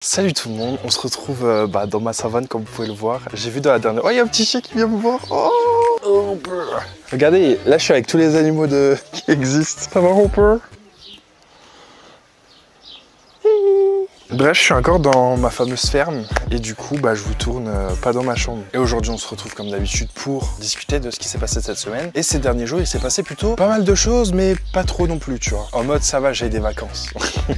Salut tout le monde, on se retrouve dans ma savane comme vous pouvez le voir. J'ai vu dans la dernière... Oh, il y a un petit chien qui vient me voir. Oh, regardez, là je suis avec tous les animaux qui existent. Ça va Hopper? Bref, je suis encore dans ma fameuse ferme et du coup, je vous tourne pas dans ma chambre. Et aujourd'hui, on se retrouve comme d'habitude pour discuter de ce qui s'est passé cette semaine. Et ces derniers jours, il s'est passé plutôt pas mal de choses, mais pas trop non plus, tu vois. En mode, ça va, j'ai des vacances.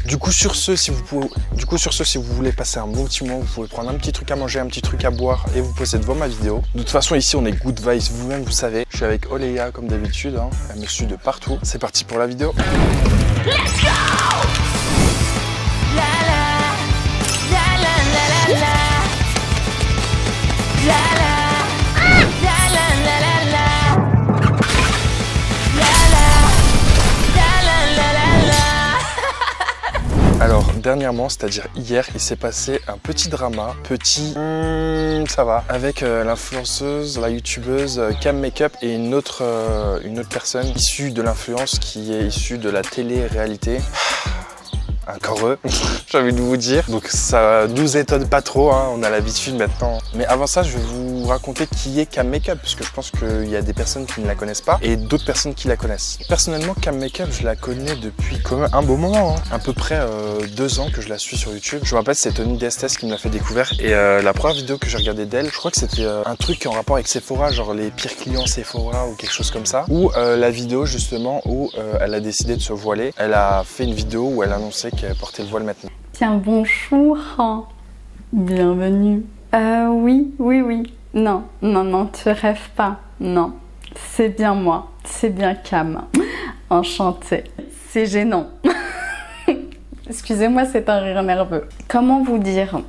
Du coup, sur ce, si vous voulez passer un bon petit moment, vous pouvez prendre un petit truc à manger, un petit truc à boire et vous poser devant ma vidéo. De toute façon, ici, on est good vibes, vous-même, vous savez. Je suis avec Oléa comme d'habitude, hein. Elle me suit de partout. C'est parti pour la vidéo. Let's go! La la la la la la la la la la la la la Alors, dernièrement, c'est-à-dire hier, il s'est passé un petit drama, ça va, avec l'influenceuse, la youtubeuse Cam Makeup et une autre personne issue de l'influence qui est issue de la télé-réalité. Encore eux, j'ai envie de vous dire. Donc ça nous étonne pas trop, hein, on a l'habitude maintenant. Mais avant ça, je vais vous raconter qui est Cam Makeup, parce que je pense qu'il y a des personnes qui ne la connaissent pas et d'autres personnes qui la connaissent. Personnellement, Cam Makeup, je la connais depuis quand même un beau moment, hein. À peu près 2 ans que je la suis sur YouTube. Je me rappelle, c'est Tony DSTS qui me l'a fait découvrir. Et la première vidéo que j'ai regardée d'elle, je crois que c'était un truc en rapport avec Sephora, genre les pires clients Sephora ou quelque chose comme ça. Ou la vidéo justement où elle a décidé de se voiler. Elle a fait une vidéo où elle annonçait qu'elle portait le voile maintenant. Tiens, bonjour, bienvenue. Oui. Non, tu rêves pas. Non, c'est bien moi, c'est bien Cam. Enchantée. C'est gênant. Excusez-moi, c'est un rire nerveux. Comment vous dire?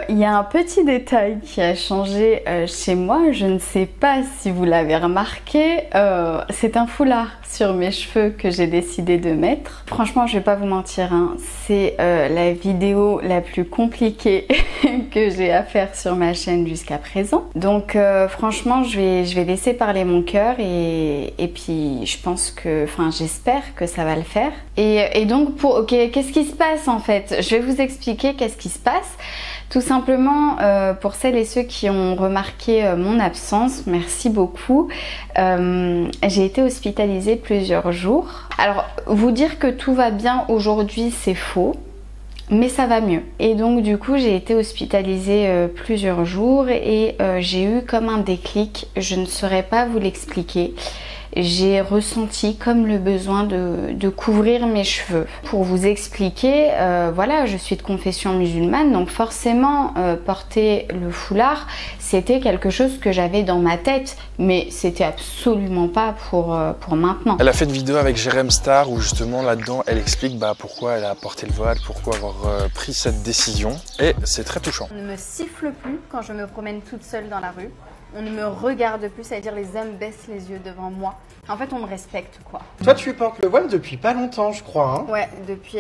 Il y a un petit détail qui a changé chez moi. Je ne sais pas si vous l'avez remarqué. C'est un foulard sur mes cheveux que j'ai décidé de mettre. Franchement, je vais pas vous mentir, hein, c'est la vidéo la plus compliquée que j'ai à faire sur ma chaîne jusqu'à présent. Donc franchement, je vais laisser parler mon cœur et puis je pense que, j'espère que ça va le faire. Et donc qu'est-ce qui se passe en fait? Je vais vous expliquer qu'est-ce qui se passe. Tout simplement, pour celles et ceux qui ont remarqué mon absence, merci beaucoup. J'ai été hospitalisée plusieurs jours. Alors, vous dire que tout va bien aujourd'hui, c'est faux. Mais ça va mieux. Et donc du coup j'ai été hospitalisée plusieurs jours et j'ai eu comme un déclic, je ne saurais pas vous l'expliquer. J'ai ressenti comme le besoin de couvrir mes cheveux. Pour vous expliquer, voilà, je suis de confession musulmane, donc forcément porter le foulard, c'était quelque chose que j'avais dans ma tête, mais c'était absolument pas pour maintenant. Elle a fait une vidéo avec Jérém Star où justement là-dedans elle explique pourquoi elle a porté le voile, pourquoi avoir pris cette décision, et c'est très touchant. On ne me siffle plus quand je me promène toute seule dans la rue. On ne me regarde plus, c'est-à-dire les hommes baissent les yeux devant moi. En fait, on me respecte, quoi. Toi, tu portes le voile depuis pas longtemps, je crois, hein? Ouais, depuis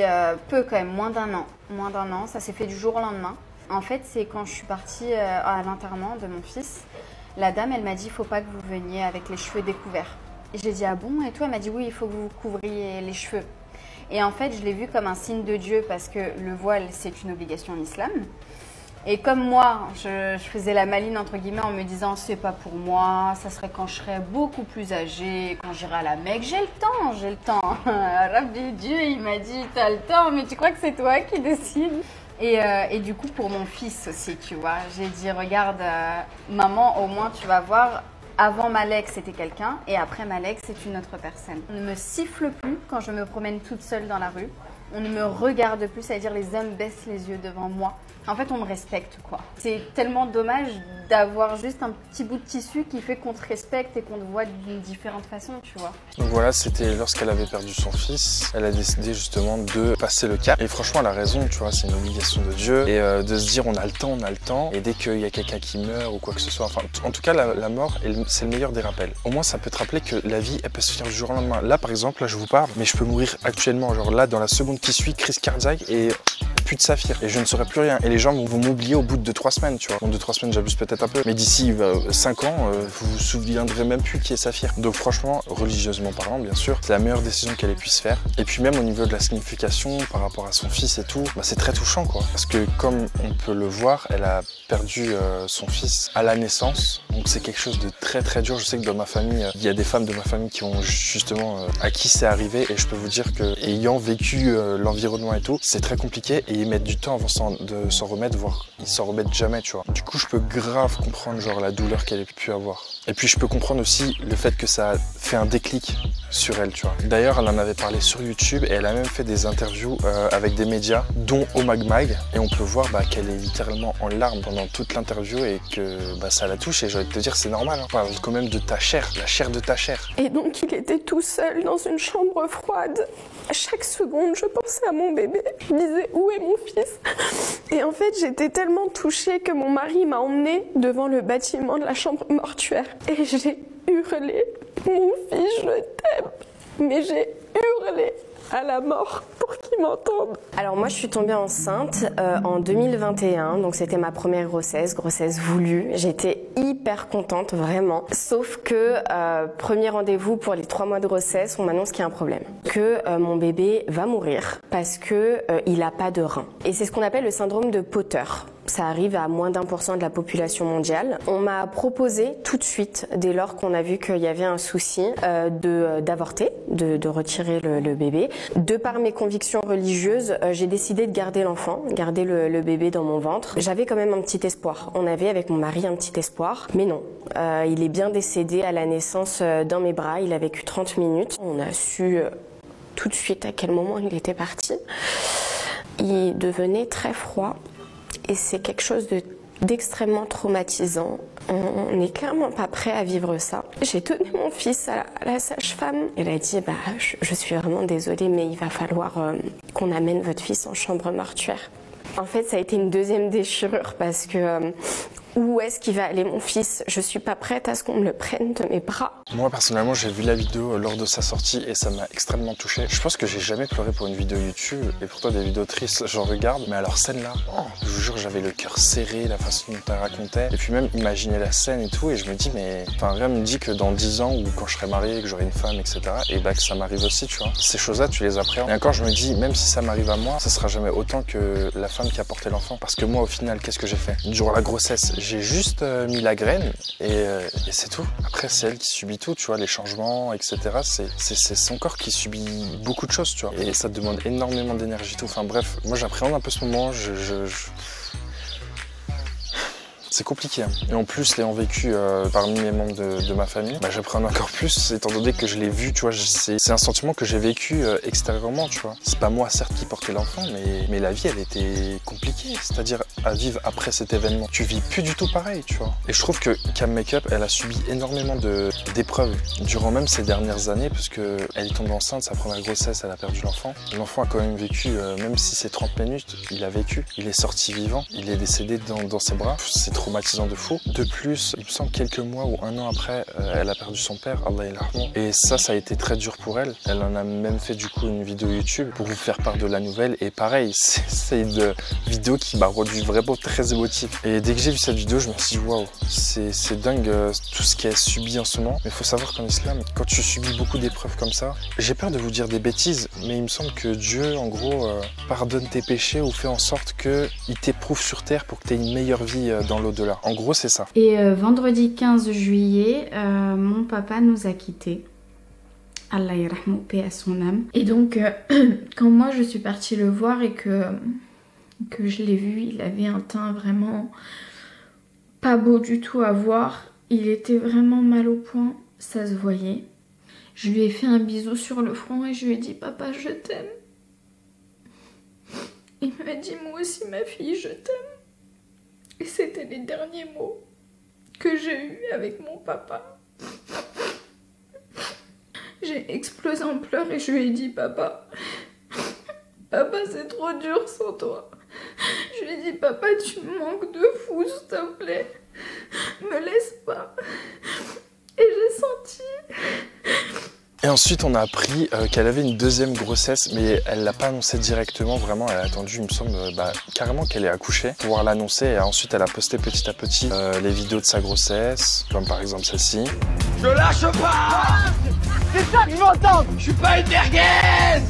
peu quand même, moins d'un an. Moins d'un an, ça s'est fait du jour au lendemain. En fait, c'est quand je suis partie à l'enterrement de mon fils. La dame, elle m'a dit, il faut pas que vous veniez avec les cheveux découverts. J'ai dit, ah bon? Et tout, elle m'a dit, oui, il faut que vous couvriez les cheveux. Et en fait, je l'ai vu comme un signe de Dieu parce que le voile, c'est une obligation en islam. Et comme moi, je faisais la maline entre guillemets en me disant c'est pas pour moi, ça serait quand je serais beaucoup plus âgée, quand j'irai à la Mecque, j'ai le temps. Rabbi Dieu, il m'a dit t'as le temps, mais tu crois que c'est toi qui décides? Et du coup pour mon fils aussi, tu vois, j'ai dit regarde maman, au moins tu vas voir, avant Malek c'était quelqu'un et après Malek c'est une autre personne. On ne me siffle plus quand je me promène toute seule dans la rue. On ne me regarde plus, c'est-à-dire les hommes baissent les yeux devant moi. En fait, on me respecte, quoi. C'est tellement dommage d'avoir juste un petit bout de tissu qui fait qu'on te respecte et qu'on te voit d'une différente façon, tu vois. Donc voilà, c'était lorsqu'elle avait perdu son fils. Elle a décidé justement de passer le cap. Et franchement, elle a raison, tu vois, c'est une obligation de Dieu. Et de se dire, on a le temps. Et dès qu'il y a quelqu'un qui meurt ou quoi que ce soit, en tout cas, la mort, c'est le meilleur des rappels. Au moins, ça peut te rappeler que la vie, elle peut se faire du jour au lendemain. Là, par exemple, là, je vous parle, mais je peux mourir actuellement. Genre là, dans la seconde qui suit, crise cardiaque et plus de saphir et je ne saurai plus rien. Et les gens vont m'oublier au bout de 2-3 semaines, tu vois. Bon, 2-3 semaines, j'abuse peut-être un peu, mais d'ici 5 ans, vous vous souviendrez même plus qui est saphir. Donc franchement, religieusement parlant, bien sûr, c'est la meilleure décision qu'elle ait pu se faire. Et puis même au niveau de la signification par rapport à son fils et tout, bah, c'est très touchant, quoi. Parce que comme on peut le voir, elle a perdu son fils à la naissance. Donc c'est quelque chose de très très dur. Je sais que dans ma famille, il y a des femmes de ma famille qui ont justement à qui c'est arrivé et je peux vous dire que ayant vécu l'environnement et tout, c'est très compliqué et ils mettent du temps avant de s'en remettre, voire ils s'en remettent jamais, tu vois. Du coup, je peux grave comprendre genre la douleur qu'elle a pu avoir. Et puis je peux comprendre aussi le fait que ça a fait un déclic sur elle, tu vois. D'ailleurs, elle en avait parlé sur YouTube et elle a même fait des interviews avec des médias, dont Omag Mag, et on peut voir bah, qu'elle est littéralement en larmes pendant toute l'interview et que bah, ça la touche. Et j'ai envie de te dire, c'est normal. Hein. On parle quand même de ta chair, la chair de ta chair. Et donc, il était tout seul dans une chambre froide. À chaque seconde, je pensais à mon bébé. Je me disais, où est mon fils? Et en fait, j'étais tellement touchée que mon mari m'a emmenée devant le bâtiment de la chambre mortuaire. Et j'ai hurlé, mon fils, je t'aime. Mais j'ai hurlé à la mort pour qu'ils m'entendent. Alors moi je suis tombée enceinte en 2021, donc c'était ma première grossesse voulue. J'étais hyper contente vraiment, sauf que premier rendez-vous pour les 3 mois de grossesse, on m'annonce qu'il y a un problème, que mon bébé va mourir parce que il a pas de rein. Et c'est ce qu'on appelle le syndrome de Potter. Ça arrive à moins d'1% de la population mondiale. On m'a proposé tout de suite, dès lors qu'on a vu qu'il y avait un souci, d'avorter, de retirer le bébé. De par mes convictions religieuses, j'ai décidé de garder l'enfant, garder le bébé dans mon ventre. J'avais quand même un petit espoir. On avait avec mon mari un petit espoir, mais non. Il est bien décédé à la naissance dans mes bras. Il a vécu 30 minutes. On a su tout de suite à quel moment il était parti. Il devenait très froid. Et c'est quelque chose d'extrêmement traumatisant. On n'est clairement pas prêt à vivre ça. J'ai donné mon fils à la sage-femme. Elle a dit, bah, je suis vraiment désolée, mais il va falloir qu'on amène votre fils en chambre mortuaire. En fait, ça a été une deuxième déchirure parce que où est-ce qu'il va aller mon fils? Je suis pas prête à ce qu'on me le prenne de mes bras. Moi personnellement j'ai vu la vidéo lors de sa sortie et ça m'a extrêmement touché. Je pense que j'ai jamais pleuré pour une vidéo YouTube et pourtant des vidéos tristes j'en regarde, mais alors celle-là, je vous jure j'avais le cœur serré, la façon dont elle racontait et puis même imaginer la scène et tout et je me dis mais enfin rien me dit que dans 10 ans ou quand je serai marié, que j'aurai une femme etc et bah que ça m'arrive aussi tu vois. Ces choses-là tu les appréhendes et encore je me dis même si ça m'arrive à moi, ça sera jamais autant que la femme qui a porté l'enfant parce que moi au final qu'est-ce que j'ai fait? Durant la grossesse j'ai juste mis la graine et c'est tout. Après c'est elle qui subit tout, tu vois, les changements, etc. C'est son corps qui subit beaucoup de choses, tu vois. Et ça demande énormément d'énergie, tout. Enfin bref, moi j'appréhende un peu ce moment, c'est compliqué. Hein. Et en plus, l'ayant vécu parmi les membres de ma famille, bah, j'appréhende encore plus, étant donné que je l'ai vu, tu vois, c'est un sentiment que j'ai vécu extérieurement, tu vois. C'est pas moi, certes, qui portais l'enfant, mais la vie, elle était compliquée. C'est-à-dire, à vivre après cet événement. Tu vis plus du tout pareil, tu vois. Et je trouve que Cam Makeup, elle a subi énormément d'épreuves durant même ces dernières années, parce que elle est tombée enceinte, sa première grossesse, elle a perdu l'enfant. L'enfant a quand même vécu, même si c'est 30 minutes, il a vécu. Il est sorti vivant, il est décédé dans ses bras. C'est traumatisant de fou. De plus, il me semble quelques mois ou 1 an après, elle a perdu son père, Allah yarhamou. Et ça a été très dur pour elle. Elle en a même fait du coup une vidéo YouTube pour vous faire part de la nouvelle. Et pareil, c'est une vidéo qui m'a rendu vraiment très émotif. Et dès que j'ai vu cette vidéo, je me suis dit waouh, c'est dingue tout ce qu'elle subit en ce moment. Mais il faut savoir qu'en islam, quand tu subis beaucoup d'épreuves comme ça, j'ai peur de vous dire des bêtises, mais il me semble que Dieu, en gros, pardonne tes péchés ou fait en sorte qu'il t'éprouve sur terre pour que tu aies une meilleure vie dans l'au-delà. En gros, c'est ça. Et vendredi 15 juillet, mon papa nous a quittés. Allah yarhamou, paix à son âme. Et donc, quand moi je suis partie le voir et que je l'ai vu, il avait un teint vraiment pas beau du tout à voir. Il était vraiment mal au point, ça se voyait. Je lui ai fait un bisou sur le front et je lui ai dit « Papa, je t'aime ». Il m'a dit « Moi aussi, ma fille, je t'aime ». Et c'était les derniers mots que j'ai eus avec mon papa. J'ai explosé en pleurs et je lui ai dit « Papa, papa, c'est trop dur sans toi ». Je lui ai dit « Papa, tu me manques de fou, s'il te plaît. Me laisse pas ». Et j'ai senti Et ensuite on a appris qu'elle avait une deuxième grossesse, mais elle l'a pas annoncé directement, vraiment elle a attendu, il me semble, carrément qu'elle ait accouché pour pouvoir l'annoncer. Et ensuite elle a posté petit à petit les vidéos de sa grossesse, comme par exemple celle-ci. Je lâche pas. C'est ça que je veux entendre. Je suis pas une merguez.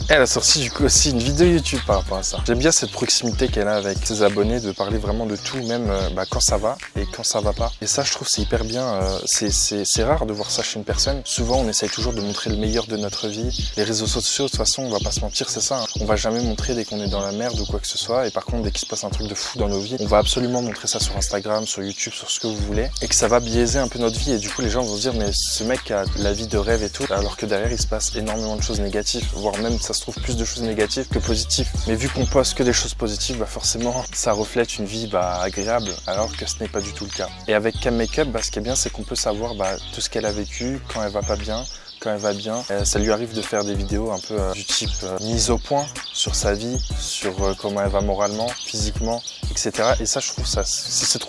Elle a sorti du coup aussi une vidéo YouTube par rapport à ça. J'aime bien cette proximité qu'elle a avec ses abonnés, de parler vraiment de tout, même quand ça va et quand ça va pas. Et ça, je trouve c'est hyper bien. C'est rare de voir ça chez une personne. Souvent, on essaye toujours de montrer le meilleur de notre vie. Les réseaux sociaux, de toute façon, on va pas se mentir, c'est ça. Hein. On va jamais montrer dès qu'on est dans la merde ou quoi que ce soit. Et par contre, dès qu'il se passe un truc de fou dans nos vies, on va absolument montrer ça sur Instagram, sur YouTube, sur ce que vous voulez. Et que ça va biaiser un peu notre vie. Et du coup, les gens vont se dire, mais ce mec a la vie de rêve et tout. Alors que derrière, il se passe énormément de choses négatives, voire même ça se trouve plus de choses négatives que positives. Mais vu qu'on poste que des choses positives, forcément ça reflète une vie agréable, alors que ce n'est pas du tout le cas. Et avec Cam Makeup, ce qui est bien, c'est qu'on peut savoir tout ce qu'elle a vécu, quand elle va pas bien, quand elle va bien. Ça lui arrive de faire des vidéos un peu du type mise au point sur sa vie, sur comment elle va moralement, physiquement, etc. Et ça, je trouve ça,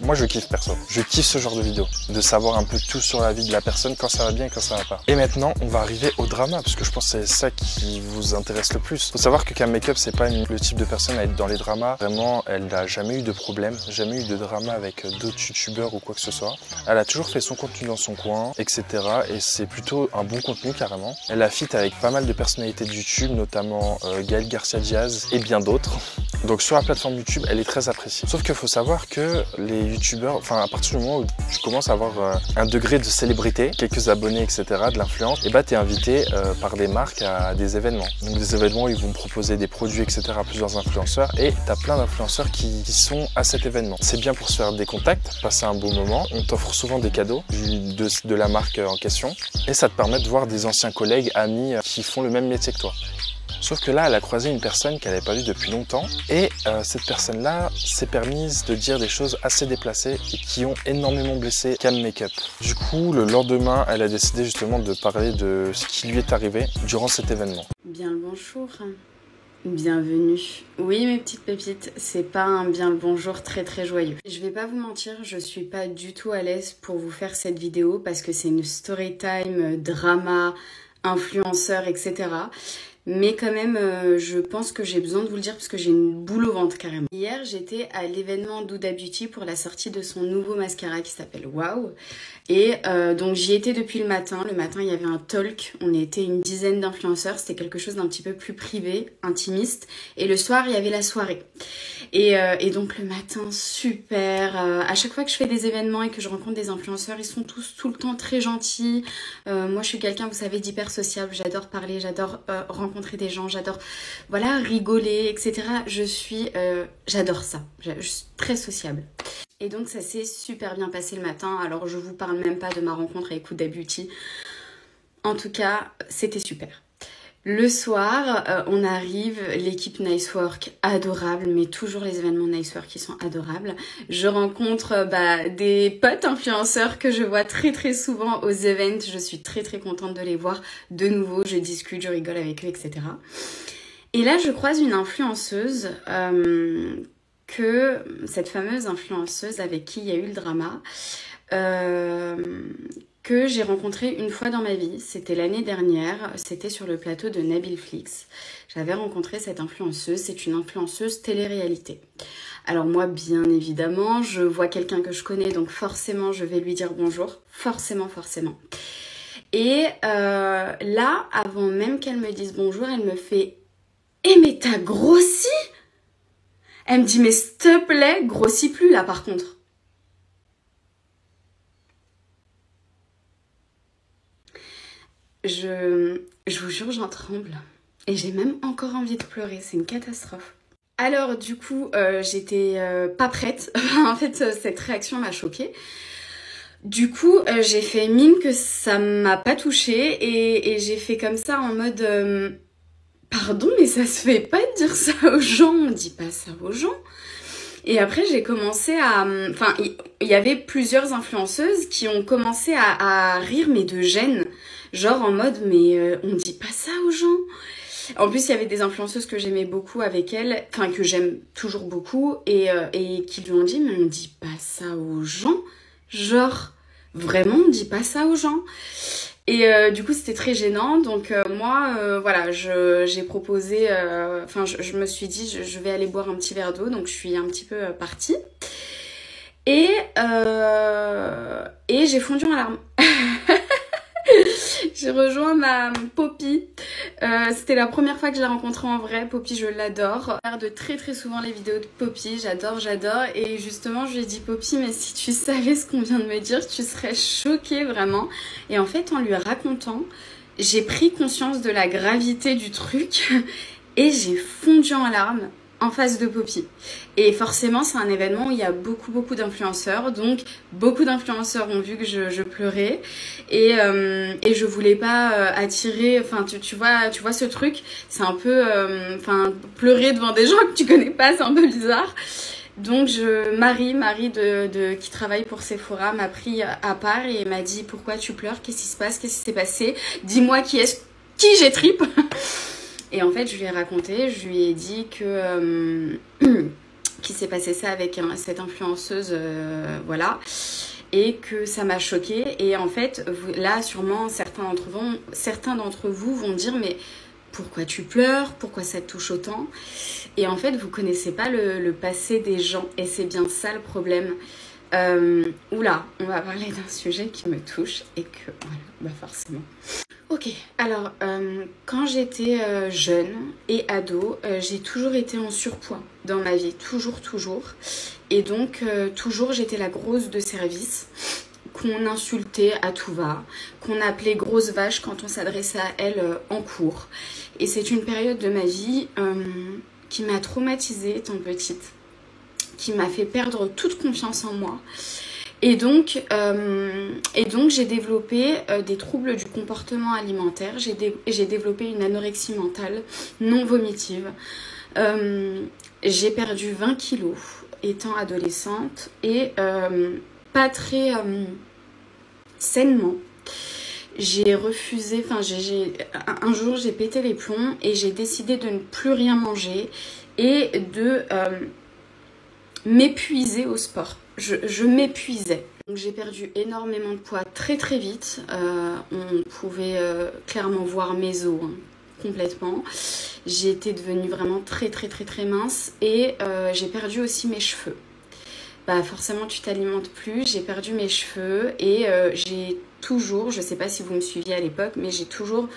moi je kiffe perso. Je kiffe ce genre de vidéos, de savoir un peu tout sur la vie de la personne, quand ça va bien et quand ça va pas. Et maintenant, on va arriver au drama, parce que je pense que c'est ça qui vous intéresse le plus. Faut savoir que Cam Makeup, c'est pas le type de personne à être dans les dramas. Vraiment, elle n'a jamais eu de problème, jamais eu de drama avec d'autres youtubeurs ou quoi que ce soit. Elle a toujours fait son contenu dans son coin, etc. Et c'est plutôt un bon contenu carrément. Elle a fit avec pas mal de personnalités de YouTube, notamment Gaël Garcia Diaz et bien d'autres. Donc sur la plateforme YouTube, elle est très appréciée. Sauf qu'il faut savoir que les youtubeurs, à partir du moment où tu commences à avoir un degré de célébrité, quelques abonnés, etc., de l'influence, et tu es invité par des marques à des événements. Donc des événements où ils vont proposer des produits, etc., à plusieurs influenceurs, et tu as plein d'influenceurs qui sont à cet événement. C'est bien pour se faire des contacts, passer un bon moment. On t'offre souvent des cadeaux de la marque en question, et ça te permet de voir des anciens collègues, amis qui font le même métier que toi. Sauf que là, elle a croisé une personne qu'elle n'avait pas vue depuis longtemps, et cette personne-là s'est permise de dire des choses assez déplacées et qui ont énormément blessé Cam Makeup. Du coup, le lendemain, elle a décidé justement de parler de ce qui lui est arrivé durant cet événement. Bien le bonjour, bienvenue. Oui mes petites pépites, c'est pas un bien le bonjour très très joyeux. Je vais pas vous mentir, je suis pas du tout à l'aise pour vous faire cette vidéo parce que c'est une story time, drama, influenceur, etc. Mais quand même, je pense que j'ai besoin de vous le dire parce que j'ai une boule au ventre carrément. Hier, j'étais à l'événement d'Huda Beauty pour la sortie de son nouveau mascara qui s'appelle Wow. Et donc j'y étais depuis le matin. Le matin, il y avait un talk. On était une dizaine d'influenceurs. C'était quelque chose d'un petit peu plus privé, intimiste. Et le soir, il y avait la soirée. Et donc le matin, super. À chaque fois que je fais des événements et que je rencontre des influenceurs, ils sont tous tout le temps très gentils. Moi, je suis quelqu'un, vous savez, d'hyper sociable. J'adore parler, j'adore rencontrer des gens, j'adore rigoler, etc. J'adore ça. Je suis très sociable. Et donc ça s'est super bien passé le matin. Alors je vous parle même pas de ma rencontre avec Huda Beauty. En tout cas, c'était super. Le soir, on arrive, l'équipe Nice Work adorable, mais toujours les événements Nice Work qui sont adorables. Je rencontre des potes influenceurs que je vois très très souvent aux events. Je suis très très contente de les voir de nouveau. Je discute, je rigole avec eux, etc. Et là, je croise une influenceuse, cette fameuse influenceuse avec qui il y a eu le drama, que j'ai rencontré une fois dans ma vie. C'était l'année dernière, c'était sur le plateau de Nabil Flix. J'avais rencontré cette influenceuse, c'est une influenceuse télé-réalité. Alors moi, bien évidemment, je vois quelqu'un que je connais, donc forcément, je vais lui dire bonjour. Forcément, forcément. Et là, avant même qu'elle me dise bonjour, elle me fait « Eh mais t'as grossi ?» Elle me dit « Mais s'il te plaît, grossis plus là par contre. » Je vous jure, j'en tremble. Et j'ai même encore envie de pleurer, c'est une catastrophe. Alors du coup, j'étais pas prête. En fait, cette réaction m'a choquée. Du coup, j'ai fait mine que ça m'a pas touchée et j'ai fait comme ça en mode pardon, mais ça se fait pas de dire ça aux gens, on dit pas ça aux gens. Et après, j'ai commencé à... Enfin, il y avait plusieurs influenceuses qui ont commencé à rire, mais de gêne. Genre en mode, mais on dit pas ça aux gens. En plus, il y avait des influenceuses que j'aimais beaucoup avec elle, enfin que j'aime toujours beaucoup, et qui lui ont dit, mais on dit pas ça aux gens. Genre, vraiment, on dit pas ça aux gens. Et du coup c'était très gênant, donc moi voilà, j'ai proposé, enfin je me suis dit je vais aller boire un petit verre d'eau, donc je suis un petit peu partie. Et j'ai fondu en larmes. J'ai rejoint ma Poppy. C'était la première fois que je la rencontrais en vrai. Poppy, je l'adore. Je regarde très souvent les vidéos de Poppy. J'adore. Et justement, je lui ai dit, Poppy, mais si tu savais ce qu'on vient de me dire, tu serais choquée vraiment. Et en fait, en lui racontant, j'ai pris conscience de la gravité du truc et j'ai fondu en larmes en face de Poppy. Et forcément, c'est un événement où il y a beaucoup d'influenceurs. Donc, beaucoup d'influenceurs ont vu que je pleurais. Et je voulais pas attirer... Enfin, tu vois ce truc, c'est un peu... Enfin, pleurer devant des gens que tu connais pas, c'est un peu bizarre. Donc, Marie qui travaille pour Sephora m'a pris à part et m'a dit « Pourquoi tu pleures? Qu'est-ce qui se passe? Qu'est-ce qui s'est passé? Dis-moi qui j'ai trip ?» Et en fait, je lui ai raconté, je lui ai dit que qu'il s'est passé ça avec cette influenceuse, voilà, et que ça m'a choquée. Et en fait, là, sûrement, certains d'entre vous vont dire, mais pourquoi tu pleures? Pourquoi ça te touche autant? Et en fait, vous connaissez pas le passé des gens, et c'est bien ça le problème. Oula, on va parler d'un sujet qui me touche et que, voilà, bah forcément. Ok, alors quand j'étais jeune et ado, j'ai toujours été en surpoids dans ma vie, toujours. Et donc toujours j'étais la grosse de service, qu'on insultait à tout va, qu'on appelait grosse vache quand on s'adressait à elle en cours. Et c'est une période de ma vie qui m'a traumatisée étant petite, qui m'a fait perdre toute confiance en moi. Et donc j'ai développé des troubles du comportement alimentaire, j'ai développé une anorexie mentale non vomitive. J'ai perdu 20 kilos étant adolescente et pas très sainement. J'ai refusé, enfin un jour j'ai pété les plombs et j'ai décidé de ne plus rien manger et de m'épuiser au sport. Je m'épuisais. Donc j'ai perdu énormément de poids très vite. On pouvait clairement voir mes os complètement. J'étais devenue vraiment très mince et j'ai perdu aussi mes cheveux. Bah forcément tu t'alimentes plus, j'ai perdu mes cheveux et j'ai toujours, je sais pas si vous me suiviez à l'époque, mais j'ai toujours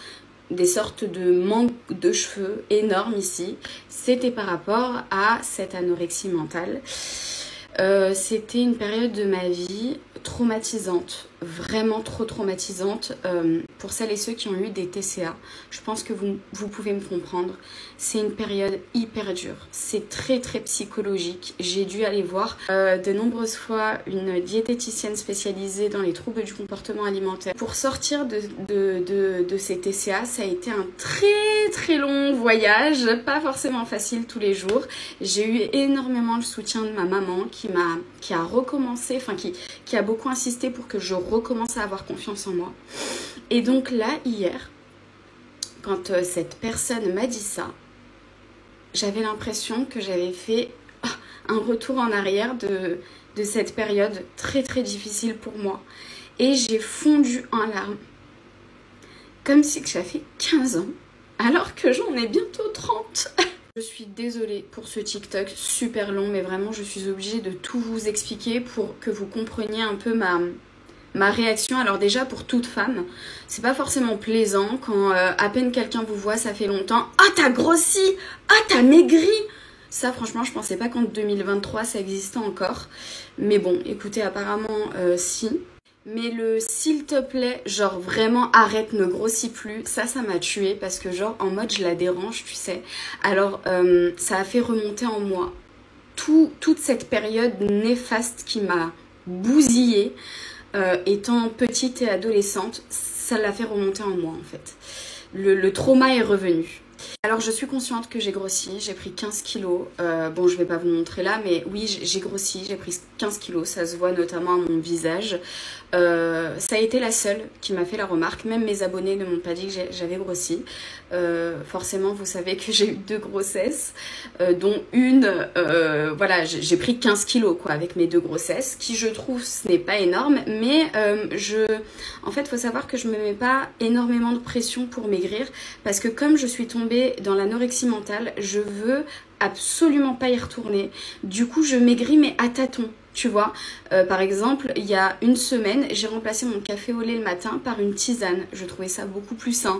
des sortes de manque de cheveux énormes ici. C'était par rapport à cette anorexie mentale. C'était une période de ma vie traumatisante, vraiment trop traumatisante pour celles et ceux qui ont eu des TCA. Je pense que vous pouvez me comprendre. C'est une période hyper dure, c'est très psychologique. J'ai dû aller voir de nombreuses fois une diététicienne spécialisée dans les troubles du comportement alimentaire. Pour sortir de ces TCA, ça a été un très long voyage, pas forcément facile tous les jours. J'ai eu énormément le soutien de ma maman qui a recommencé, enfin qui a beaucoup insisté pour que je recommence à avoir confiance en moi. Et donc là, hier, quand cette personne m'a dit ça, j'avais l'impression que j'avais fait un retour en arrière de cette période très difficile pour moi. Et j'ai fondu en larmes, comme si j'avais 15 ans, alors que j'en ai bientôt 30. Je suis désolée pour ce TikTok super long, mais vraiment je suis obligée de tout vous expliquer pour que vous compreniez un peu ma réaction. Alors déjà pour toute femme, c'est pas forcément plaisant quand à peine quelqu'un vous voit, ça fait longtemps. Ah t'as grossi, ah t'as maigri. Ça franchement je pensais pas qu'en 2023 ça existait encore. Mais bon écoutez apparemment si. Mais le s'il te plaît, genre vraiment arrête, ne grossis plus, ça m'a tuée parce que genre en mode je la dérange, tu sais. Alors ça a fait remonter en moi toute cette période néfaste qui m'a bousillée étant petite et adolescente, ça l'a fait remonter en moi en fait. Le trauma est revenu. Alors je suis consciente que j'ai grossi, j'ai pris 15 kilos. Bon, je vais pas vous montrer là, mais oui, j'ai grossi, j'ai pris 15 kilos. Ça se voit notamment à mon visage. Ça a été la seule qui m'a fait la remarque. Même mes abonnés ne m'ont pas dit que j'avais grossi. Forcément, vous savez que j'ai eu 2 grossesses, dont une, voilà, j'ai pris 15 kilos quoi, avec mes 2 grossesses, qui je trouve ce n'est pas énorme, mais en fait, il faut savoir que je me mets pas énormément de pression pour maigrir, parce que comme je suis tombée dans l'anorexie mentale, je veux absolument pas y retourner. Du coup, je maigris mais à tâtons. Tu vois, par exemple, il y a une semaine, j'ai remplacé mon café au lait le matin par une tisane. Je trouvais ça beaucoup plus sain.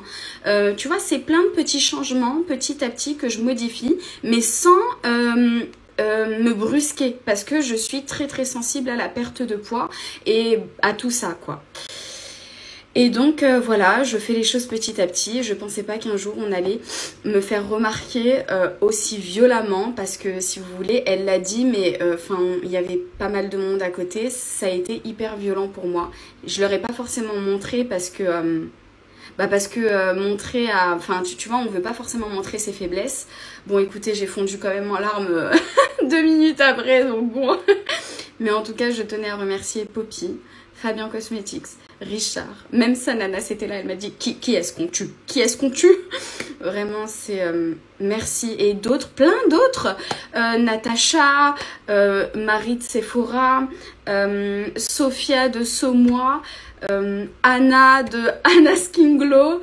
Tu vois, c'est plein de petits changements, petit à petit, que je modifie, mais sans me brusquer, parce que je suis très très sensible à la perte de poids et à tout ça, quoi. Et donc voilà, je fais les choses petit à petit. Je pensais pas qu'un jour on allait me faire remarquer aussi violemment, parce que si vous voulez, elle l'a dit, mais enfin il y avait pas mal de monde à côté. Ça a été hyper violent pour moi. Je leur ai pas forcément montré parce que montrer à, enfin tu vois, on veut pas forcément montrer ses faiblesses. Bon, écoutez, j'ai fondu quand même en larmes 2 minutes après, donc bon. Mais en tout cas, je tenais à remercier Poppy, Fabien Cosmetics, Richard, même sa nana c'était là, elle m'a dit qui est-ce qu'on tue, qui est-ce qu'on tue. Vraiment c'est merci, et d'autres, plein d'autres, Natacha, Marie de Sephora, Sophia de Saumois, Anna de Anna Skin Glow,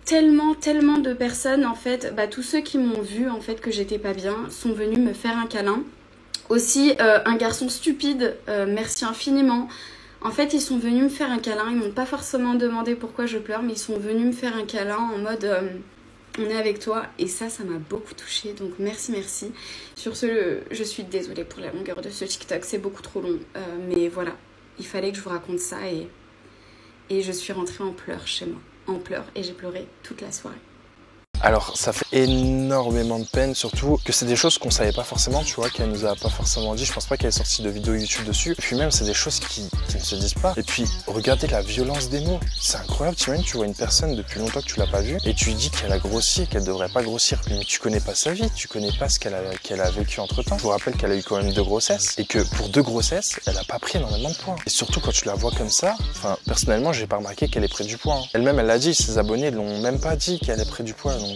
tellement de personnes en fait. Tous ceux qui m'ont vu en fait que j'étais pas bien sont venus me faire un câlin. Aussi un garçon stupide, merci infiniment. En fait, ils sont venus me faire un câlin, ils m'ont pas forcément demandé pourquoi je pleure, mais ils sont venus me faire un câlin en mode on est avec toi, et ça m'a beaucoup touchée, donc merci. Sur ce, je suis désolée pour la longueur de ce TikTok, c'est beaucoup trop long, mais voilà, il fallait que je vous raconte ça, et je suis rentrée en pleurs chez moi, en pleurs, et j'ai pleuré toute la soirée. Alors ça fait énormément de peine, surtout que c'est des choses qu'on savait pas forcément, tu vois, qu'elle nous a pas forcément dit. Je pense pas qu'elle ait sorti de vidéo YouTube dessus. Et puis même c'est des choses qui ne se disent pas. Et puis regardez la violence des mots, c'est incroyable. T'imagines, tu vois une personne depuis longtemps que tu l'as pas vue et tu lui dis qu'elle a grossi, qu'elle devrait pas grossir, mais tu connais pas sa vie, tu connais pas ce qu'elle a vécu entre temps. Je vous rappelle qu'elle a eu quand même 2 grossesses et que pour 2 grossesses elle a pas pris énormément de poids. Et surtout quand tu la vois comme ça, enfin personnellement j'ai pas remarqué qu'elle ait pris du poids, hein. Elle-même elle l'a dit, ses abonnés l'ont même pas dit qu'elle ait pris du poids, donc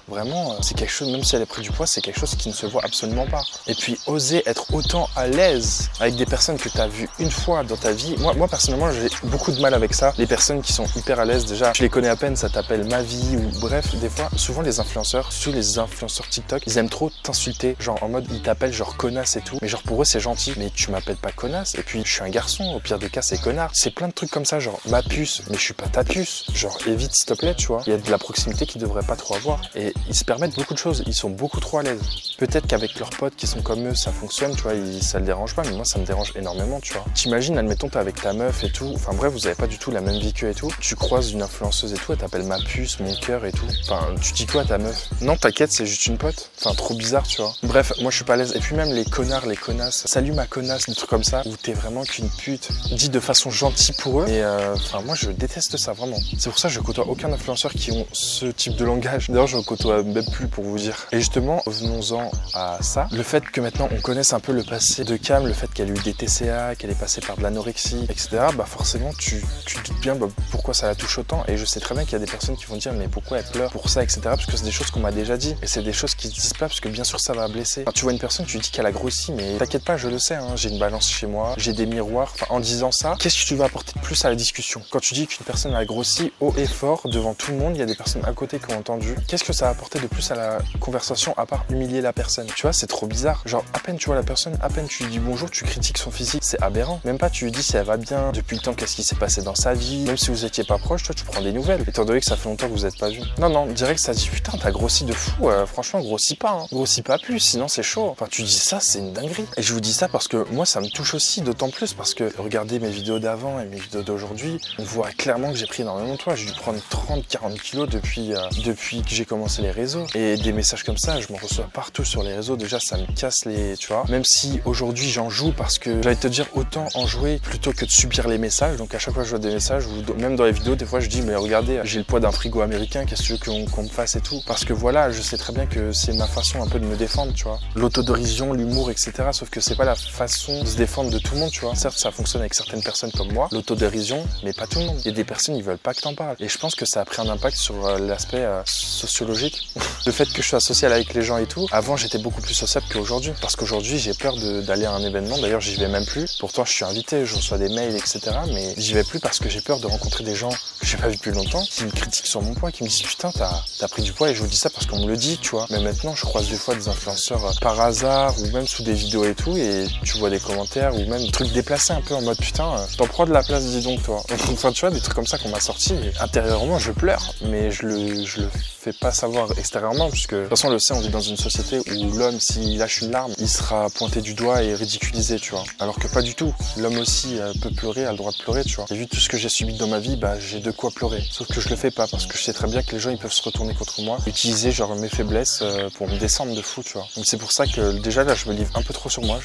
vraiment c'est quelque chose, même si elle a pris du poids, c'est quelque chose qui ne se voit absolument pas. Et puis oser être autant à l'aise avec des personnes que tu as vues une fois dans ta vie, moi personnellement j'ai beaucoup de mal avec ça. Les personnes qui sont hyper à l'aise, déjà tu les connais à peine, ça t'appelle ma vie, ou bref, des fois souvent les influenceurs, surtout les influenceurs TikTok, ils aiment trop t'insulter, genre en mode ils t'appellent genre connasse et tout, mais genre pour eux c'est gentil, mais tu m'appelles pas connasse, et puis je suis un garçon, au pire des cas c'est connard. C'est plein de trucs comme ça, genre ma puce, mais je suis pas ta puce, genre évite s'il te plaît, tu vois. Il y a de la proximité qu'ils devraient pas trop avoir, et ils se permettent beaucoup de choses, ils sont beaucoup trop à l'aise. Peut-être qu'avec leurs potes qui sont comme eux ça fonctionne, tu vois, ça le dérange pas, mais moi ça me dérange énormément, tu vois. T'imagines, admettons t'es avec ta meuf et tout, enfin bref, vous avez pas du tout la même vie qu'eux et tout, tu croises une influenceuse et tout, elle t'appelle ma puce, mon cœur et tout, enfin tu dis quoi à ta meuf? Non t'inquiète, c'est juste une pote, enfin trop bizarre, tu vois. Bref, moi je suis pas à l'aise. Et puis même les connards, les connasses, salut ma connasse, des trucs comme ça, où t'es vraiment qu'une pute, dit de façon gentille pour eux, et enfin moi je déteste ça vraiment. C'est pour ça que je côtoie aucun influenceur qui ont ce type de langage. D'ailleurs je côtoie même plus pour vous dire. Et justement, venons-en à ça. Le fait que maintenant on connaisse un peu le passé de Cam, le fait qu'elle ait eu des TCA, qu'elle est passée par de l'anorexie, etc. Bah forcément tu te doutes bien pourquoi ça la touche autant. Et je sais très bien qu'il y a des personnes qui vont dire mais pourquoi elle pleure pour ça, etc. Parce que c'est des choses qu'on m'a déjà dit. Et c'est des choses qui se disent pas parce que bien sûr ça va blesser. Enfin, tu vois une personne, tu dis qu'elle a grossi, mais t'inquiète pas, je le sais, hein, j'ai une balance chez moi, j'ai des miroirs. Enfin, en disant ça, qu'est-ce que tu vas apporter de plus à la discussion? Quand tu dis qu'une personne a grossi haut et fort devant tout le monde, il y a des personnes à côté qui ont entendu. Qu'est-ce que ça va apporter de plus à la conversation à part humilier la personne? Tu vois, c'est trop bizarre. Genre, à peine tu vois la personne, à peine tu lui dis bonjour, tu critiques son physique. C'est aberrant. Même pas tu lui dis si elle va bien, depuis le temps, qu'est-ce qui s'est passé dans sa vie. Même si vous étiez pas proche, toi tu prends des nouvelles. Étant donné que ça fait longtemps que vous êtes pas vus. Non, direct ça dit putain, t'as grossi de fou. Franchement, grossis pas, hein. Grossis pas plus, sinon c'est chaud. Enfin, tu dis ça, c'est une dinguerie. Et je vous dis ça parce que moi, ça me touche aussi, d'autant plus parce que regardez mes vidéos d'avant et mes vidéos d'aujourd'hui, on voit clairement que j'ai pris énormément de poids. J'ai dû prendre 30-40 kilos depuis depuis que j'ai commencé les réseaux. Et des messages comme ça, je m'en reçois partout sur les réseaux. Déjà, ça me casse les... Tu vois, même si aujourd'hui j'en joue parce que j'allais te dire autant en jouer plutôt que de subir les messages. Donc à chaque fois que je vois des messages, ou même dans les vidéos, des fois je dis mais regardez, j'ai le poids d'un frigo américain, qu'est-ce que tu veux qu'on me fasse et tout. Parce que voilà, je sais très bien que c'est ma façon un peu de me défendre, tu vois. L'autodérision, l'humour, etc. Sauf que c'est pas la façon de se défendre de tout le monde, tu vois. Certes, ça fonctionne avec certaines personnes comme moi, l'autodérision, mais pas tout le monde. Il y a des personnes, ils veulent pas que t'en parles. Et je pense que ça a pris un impact sur l'aspect sociologique. Le fait que je sois social avec les gens et tout, avant j'étais beaucoup plus sociable qu'aujourd'hui. Parce qu'aujourd'hui, j'ai peur d'aller à un événement. D'ailleurs, j'y vais même plus. Pourtant, je suis invité, je reçois des mails, etc. Mais j'y vais plus parce que j'ai peur de rencontrer des gens que j'ai pas vu depuis longtemps, qui me critiquent sur mon poids, qui me disent putain, t'as pris du poids. Et je vous dis ça parce qu'on me le dit, tu vois. Mais maintenant, je croise des fois des influenceurs par hasard ou même sous des vidéos et tout, et tu vois des commentaires ou même des trucs déplacés un peu en mode putain, t'en prends de la place, dis donc toi. Enfin, tu vois, des trucs comme ça qu'on m'a sorti. Et intérieurement, je pleure, mais je le fais pas savoir extérieurement, puisque de toute façon, on le sait, on vit dans une société où l'homme, s'il lâche une larme, il sera pointé du doigt et ridiculisé, tu vois. Alors que pas du tout. L'homme aussi peut pleurer, a le droit de pleurer, tu vois. Et vu tout ce que j'ai subi dans ma vie, bah j'ai de quoi pleurer. Sauf que je le fais pas parce que je sais très bien que les gens ils peuvent se retourner contre moi, utiliser genre mes faiblesses pour me descendre de fou, tu vois. Donc c'est pour ça que déjà là je me livre un peu trop sur moi,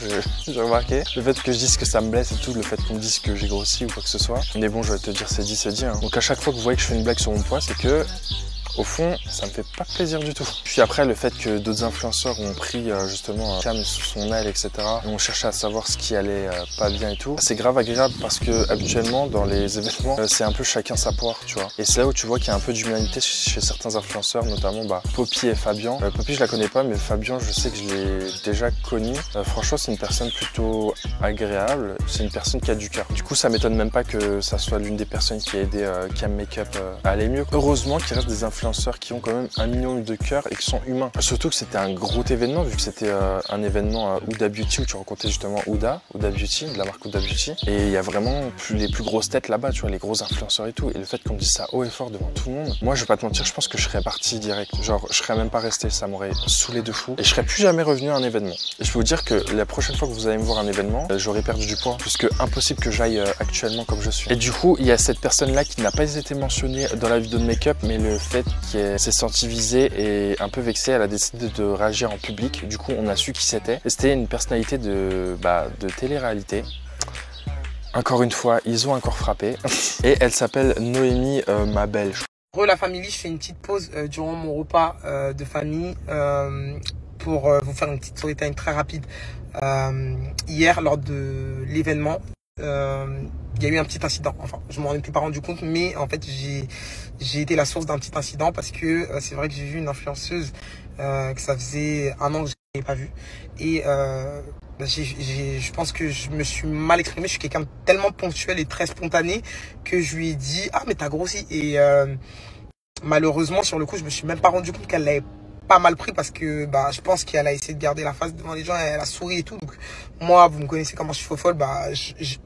j'ai remarqué. Le fait que je dise que ça me blesse et tout, le fait qu'on me dise que j'ai grossi ou quoi que ce soit. Mais bon, je vais te dire, c'est dit, hein. Donc à chaque fois que vous voyez que je fais une blague sur mon poids, c'est que au fond, ça me fait pas plaisir du tout. Puis après, le fait que d'autres influenceurs ont pris justement Cam sous son aile, etc. et ont cherché à savoir ce qui allait pas bien et tout, c'est grave agréable parce que habituellement, dans les événements, c'est un peu chacun sa poire, tu vois. Et c'est là où tu vois qu'il y a un peu d'humanité chez certains influenceurs, notamment Poppy et Fabien. Poppy, je la connais pas, mais Fabien, je sais que je l'ai déjà connu. Franchement, c'est une personne plutôt agréable. C'est une personne qui a du cœur. Du coup, ça m'étonne même pas que ça soit l'une des personnes qui a aidé Cam Makeup à aller mieux. Heureusement qu'il reste des influenceurs qui ont quand même un minimum de cœur et qui sont humains. Surtout que c'était un gros événement, vu que c'était un événement Huda Beauty où tu rencontrais justement Huda Beauty, de la marque Huda Beauty. Et il y a vraiment les plus grosses têtes là-bas, tu vois, les gros influenceurs et tout. Et le fait qu'on me dise ça haut et fort devant tout le monde, moi je vais pas te mentir, je pense que je serais parti direct. Genre, je serais même pas resté, ça m'aurait saoulé de fou. Et je serais plus jamais revenu à un événement. Et je peux vous dire que la prochaine fois que vous allez me voir à un événement, j'aurais perdu du poids, puisque impossible que j'aille actuellement comme je suis. Et du coup, il y a cette personne-là qui n'a pas été mentionnée dans la vidéo de make-up, mais le fait qu'elle s'est sentie visée et un peu vexée, elle a décidé de réagir en public. Du coup, on a su qui c'était. Et c'était une personnalité de télé-réalité. Encore une fois, ils ont encore frappé. Et elle s'appelle Noémie Mabel. Re la famille, je fais une petite pause durant mon repas de famille pour vous faire une petite story time très rapide. Hier, lors de l'événement, il y a eu un petit incident. Enfin, je m'en étais pas rendu compte, mais en fait, j'ai été la source d'un petit incident parce que c'est vrai que j'ai vu une influenceuse que ça faisait un an que je n'avais pas vue. Et je pense que je me suis mal exprimé. Je suis quelqu'un de tellement ponctuel et très spontané que je lui ai dit « Ah, mais t'as grossi !» Et malheureusement, sur le coup, je me suis même pas rendu compte qu'elle l'avait pas mal pris parce que je pense qu'elle a essayé de garder la face devant les gens, elle a souri et tout. Donc moi, vous me connaissez comment je suis folle,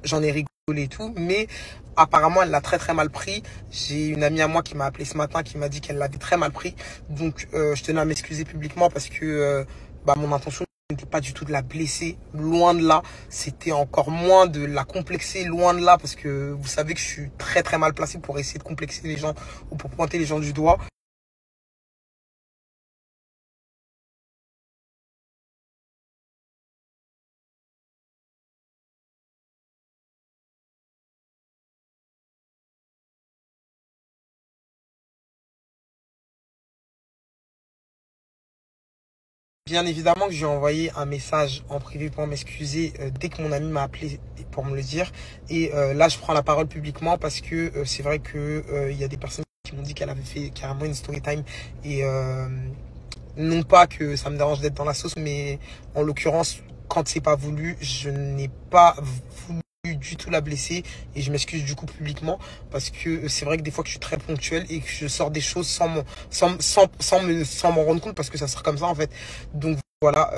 j'en ai rigolé et tout, mais apparemment elle l'a très très mal pris. J'ai une amie à moi qui m'a appelé ce matin qui m'a dit qu'elle l'avait très mal pris. Donc je tenais à m'excuser publiquement parce que mon intention n'était pas du tout de la blesser, loin de là. C'était encore moins de la complexer, loin de là, parce que vous savez que je suis très très mal placé pour essayer de complexer les gens ou pour pointer les gens du doigt. Bien évidemment que j'ai envoyé un message en privé pour m'excuser dès que mon ami m'a appelé pour me le dire. Et là, je prends la parole publiquement parce que c'est vrai que il y a des personnes qui m'ont dit qu'elle avait fait carrément une story time. Et non pas que ça me dérange d'être dans la sauce, mais en l'occurrence, quand c'est pas voulu, je n'ai pas voulu du tout la blesser et je m'excuse du coup publiquement parce que c'est vrai que des fois que je suis très ponctuel et que je sors des choses sans m'en rendre compte parce que ça sera comme ça en fait. Donc Voilà,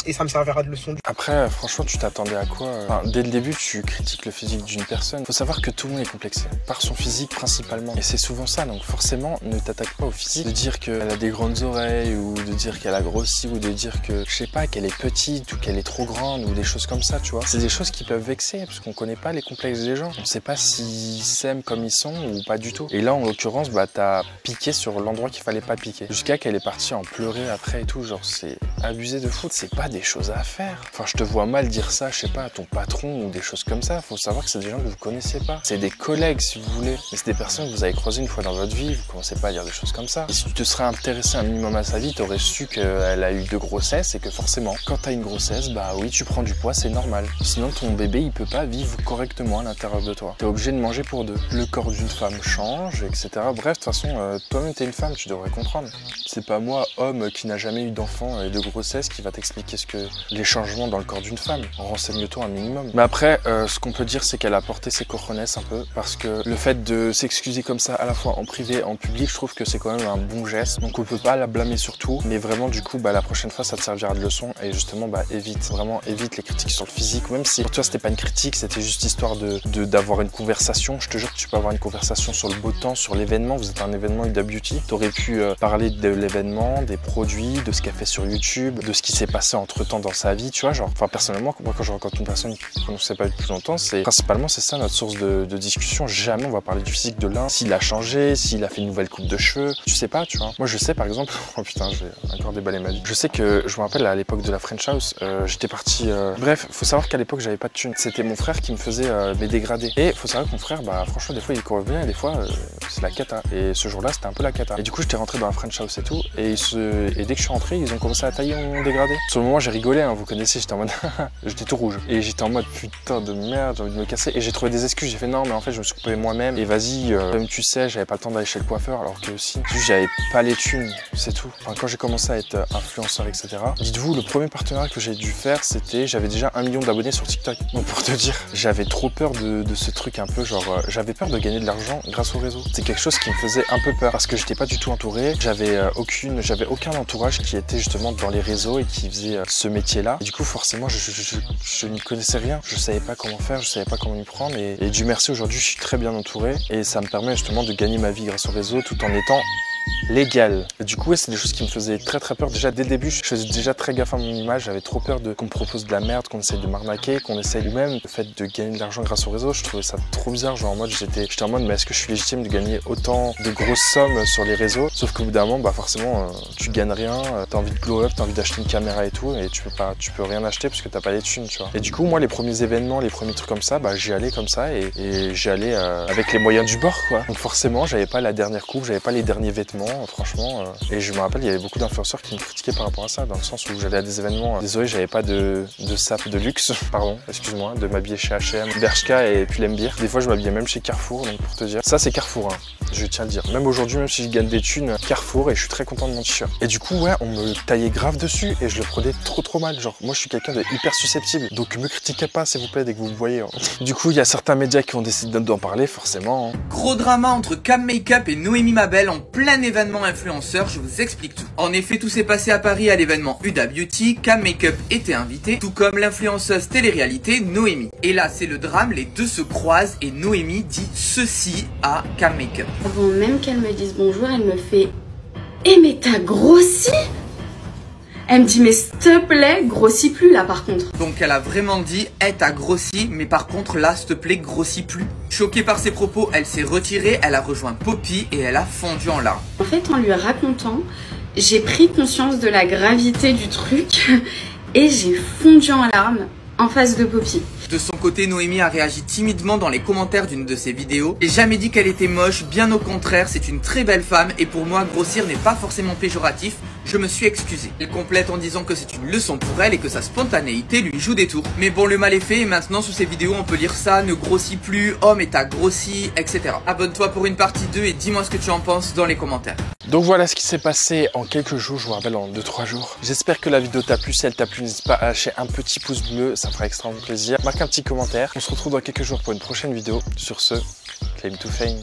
et ça me servira de leçon. Après, franchement, tu t'attendais à quoi? Enfin, dès le début, tu critiques le physique d'une personne. Faut savoir que tout le monde est complexé, par son physique principalement. Et c'est souvent ça, donc forcément, ne t'attaque pas au physique. De dire qu'elle a des grandes oreilles, ou de dire qu'elle a grossi, ou de dire que, je sais pas, qu'elle est petite, ou qu'elle est trop grande, ou des choses comme ça, tu vois. C'est des choses qui peuvent vexer, parce qu'on connaît pas les complexes des gens. On sait pas s'ils s'aiment comme ils sont, ou pas du tout. Et là, en l'occurrence, bah, t'as piqué sur l'endroit qu'il fallait pas piquer. Jusqu'à qu'elle est partie en pleurer après et tout, genre, c'est abusé de foot, c'est pas des choses à faire. Enfin, je te vois mal dire ça, je sais pas, à ton patron ou des choses comme ça. Faut savoir que c'est des gens que vous connaissiez pas. C'est des collègues, si vous voulez. Mais c'est des personnes que vous avez croisées une fois dans votre vie, vous commencez pas à dire des choses comme ça. Et si tu te serais intéressé un minimum à sa vie, t'aurais su qu'elle a eu 2 grossesses et que forcément, quand t'as une grossesse, bah oui, tu prends du poids, c'est normal. Sinon, ton bébé, il peut pas vivre correctement à l'intérieur de toi. T'es obligé de manger pour 2. Le corps d'une femme change, etc. Bref, de toute façon, toi-même, t'es une femme, tu devrais comprendre. C'est pas moi, homme, qui n'a jamais eu d'enfant et de grossesse, qui va t'expliquer ce que les changements dans le corps d'une femme. Renseigne-toi un minimum. Mais après, ce qu'on peut dire, c'est qu'elle a porté ses cojones un peu, parce que le fait de s'excuser comme ça, à la fois en privé et en public, je trouve que c'est quand même un bon geste. Donc on peut pas la blâmer sur tout, mais vraiment du coup, bah, la prochaine fois, ça te servira de leçon. Et justement, bah, vraiment évite les critiques sur le physique. Même si pour toi, c'était pas une critique, c'était juste histoire d'avoir une conversation. Je te jure que tu peux avoir une conversation sur le beau temps, sur l'événement. Vous êtes un événement Huda Beauty. T'aurais pu parler de l'événement, des produits, de ce qu'elle fait sur YouTube, de ce qui s'est passé entre temps dans sa vie, tu vois, genre, enfin personnellement, moi quand je rencontre une personne qu'on ne sait pas depuis longtemps, principalement c'est ça notre source de discussion. Jamais on va parler du physique de l'un, s'il a changé, s'il a fait une nouvelle coupe de cheveux, tu sais pas, tu vois. Moi je sais par exemple, oh putain, je vais encore déballer ma vie. Je sais que, je me rappelle à l'époque de la French House, j'étais parti, bref, faut savoir qu'à l'époque j'avais pas de thune. C'était mon frère qui me faisait mes dégradés. Et faut savoir que mon frère, bah franchement des fois il courait bien et des fois c'est la cata. Et ce jour-là c'était un peu la cata. Et du coup j'étais rentré dans la French House et tout, et dès que je suis rentré, ils ont commencé à tailler mon dégradé. Sur le moment j'ai rigolé, hein, vous connaissez, j'étais en mode j'étais tout rouge et j'étais en mode putain de merde, j'ai envie de me casser, et j'ai trouvé des excuses. J'ai fait non mais en fait je me suis coupé moi-même et vas-y, comme tu sais, j'avais pas le temps d'aller chez le coiffeur, alors que aussi j'avais pas les thunes, c'est tout. Enfin, quand j'ai commencé à être influenceur, etc., dites-vous, le premier partenariat que j'ai dû faire, c'était, j'avais déjà 1 million d'abonnés sur TikTok. Donc pour te dire, j'avais trop peur de ce truc un peu genre, j'avais peur de gagner de l'argent grâce au réseau. C'est quelque chose qui me faisait un peu peur parce que j'étais pas du tout entouré, j'avais aucun entourage qui était justement dans les réseaux et qui faisait ce métier-là. Et du coup forcément je n'y connaissais rien, je savais pas comment faire, je savais pas comment m'y prendre, et Dieu merci, aujourd'hui je suis très bien entouré et ça me permet justement de gagner ma vie grâce au réseau tout en étant légal. Et du coup, ouais, c'est des choses qui me faisaient très peur. Déjà, dès le début, je faisais déjà très gaffe à mon image. J'avais trop peur qu'on me propose de la merde, qu'on essaye de m'arnaquer, qu'on essaye lui-même. Le fait de gagner de l'argent grâce au réseau, je trouvais ça trop bizarre. Genre en mode, j'étais en mode, mais est-ce que je suis légitime de gagner autant de grosses sommes sur les réseaux? Sauf qu'au bout d'un moment, bah forcément, tu gagnes rien. T'as envie de glow up, t'as envie d'acheter une caméra et tout, et tu peux rien acheter parce que t'as pas les thunes, tu vois. Et du coup, moi, les premiers événements, les premiers trucs comme ça, bah j'y allais comme ça et j'y allais avec les moyens du bord, quoi. Donc forcément, j'avais pas la dernière coupe, j'avais pas les derniers vêtements, franchement. Et je me rappelle, il y avait beaucoup d'influenceurs qui me critiquaient par rapport à ça, dans le sens où j'allais à des événements. Désolé, j'avais pas de sape de luxe, pardon, excuse-moi, de m'habiller chez H&M, Bershka et puis Lembir. Des fois, je m'habillais même chez Carrefour, donc pour te dire. Ça, c'est Carrefour, hein, je tiens à le dire. Même aujourd'hui, même si je gagne des thunes, Carrefour, et je suis très content de mon t-shirt. Et du coup, ouais, on me taillait grave dessus et je le prenais trop mal. Genre, moi, je suis quelqu'un de hyper susceptible, donc me critiquez pas, s'il vous plaît, dès que vous me voyez. Hein. Du coup, il y a certains médias qui ont décidé d'en parler, forcément. Hein. Gros drama entre Cam Makeup et Noémie Mabel en plein événement influenceur, je vous explique tout. En effet, tout s'est passé à Paris à l'événement Huda Beauty, Cam Makeup était invité, tout comme l'influenceuse télé-réalité Noémie. Et là, c'est le drame, les deux se croisent et Noémie dit ceci à Cam Makeup. Avant même qu'elle me dise bonjour, elle me fait « Eh mais t'as grossi ?» Elle me dit « Mais s'il te plaît, grossis plus là par contre. » Donc elle a vraiment dit « Eh t'as grossi, mais par contre là, s'il te plaît, grossis plus. » Choquée par ses propos, elle s'est retirée, elle a rejoint Poppy et elle a fondu en larmes. En fait, en lui racontant, j'ai pris conscience de la gravité du truc et j'ai fondu en larmes en face de Poppy. De son côté, Noémie a réagi timidement dans les commentaires d'une de ses vidéos. J'ai jamais dit qu'elle était moche, bien au contraire, c'est une très belle femme et pour moi, grossir n'est pas forcément péjoratif. Je me suis excusé. Elle complète en disant que c'est une leçon pour elle et que sa spontanéité lui joue des tours. Mais bon, le mal est fait et maintenant sous ces vidéos on peut lire ça, ne grossis plus, oh mais t'as grossi, etc. Abonne-toi pour une partie 2 et dis-moi ce que tu en penses dans les commentaires. Donc voilà ce qui s'est passé en quelques jours, je vous rappelle en 2-3 jours. J'espère que la vidéo t'a plu, si elle t'a plu, n'hésite pas à lâcher un petit pouce bleu, ça me fera extrêmement plaisir. Marque un petit commentaire, on se retrouve dans quelques jours pour une prochaine vidéo. Sur ce, claim to fame.